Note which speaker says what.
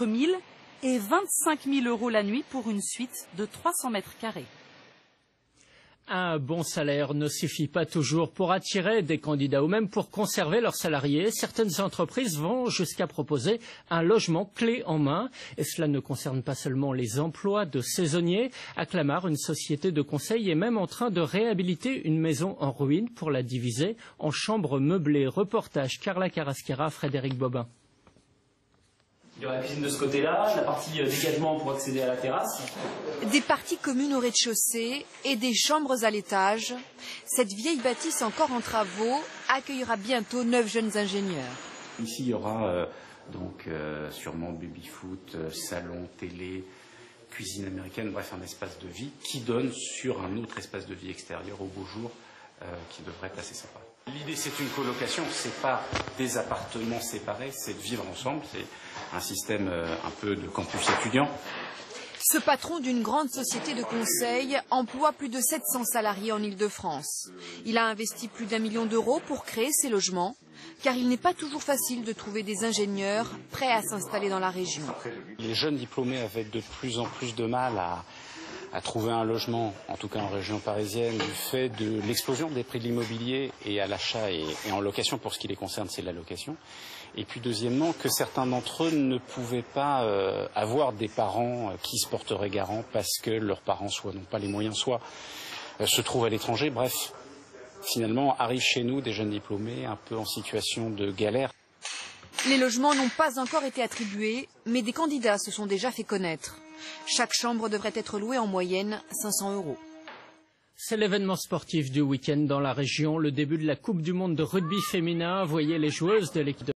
Speaker 1: 000 et 25 000 € la nuit pour une suite de 300 mètres carrés.
Speaker 2: Un bon salaire ne suffit pas toujours pour attirer des candidats ou même pour conserver leurs salariés. Certaines entreprises vont jusqu'à proposer un logement clé en main. Et cela ne concerne pas seulement les emplois de saisonniers. À Clamart, une société de conseil est même en train de réhabiliter une maison en ruine pour la diviser en chambres meublées. Reportage Carla Carrasquera, Frédéric Bobin.
Speaker 3: Il y aura la cuisine de ce côté-là, la partie dégagement pour accéder à la terrasse.
Speaker 4: Des parties communes au rez-de-chaussée et des chambres à l'étage. Cette vieille bâtisse encore en travaux accueillera bientôt 9 jeunes ingénieurs.
Speaker 5: Ici, il y aura sûrement baby-foot, salon, télé, cuisine américaine, bref, un espace de vie qui donne sur un autre espace de vie extérieur au beau jour qui devrait être assez sympa. L'idée, c'est une colocation, c'est pas des appartements séparés, c'est de vivre ensemble, c'est un système un peu de campus étudiant.
Speaker 4: Ce patron d'une grande société de conseil emploie plus de 700 salariés en Île-de-France. Il a investi plus d'1 million d'euros pour créer ces logements, car il n'est pas toujours facile de trouver des ingénieurs prêts à s'installer dans la région.
Speaker 5: Les jeunes diplômés avaient de plus en plus de mal à trouver un logement, en tout cas en région parisienne, du fait de l'explosion des prix de l'immobilier et à l'achat et en location. Pour ce qui les concerne, c'est la location. Et puis deuxièmement, que certains d'entre eux ne pouvaient pas avoir des parents qui se porteraient garant parce que leurs parents soit n'ont pas les moyens, soit se trouvent à l'étranger. Bref, finalement, arrivent chez nous des jeunes diplômés un peu en situation de galère.
Speaker 4: Les logements n'ont pas encore été attribués, mais des candidats se sont déjà fait connaître. Chaque chambre devrait être louée en moyenne 500 €.
Speaker 2: C'est l'événement sportif du week-end dans la région, le début de la Coupe du monde de rugby féminin. Voyez les joueuses de l'équipe de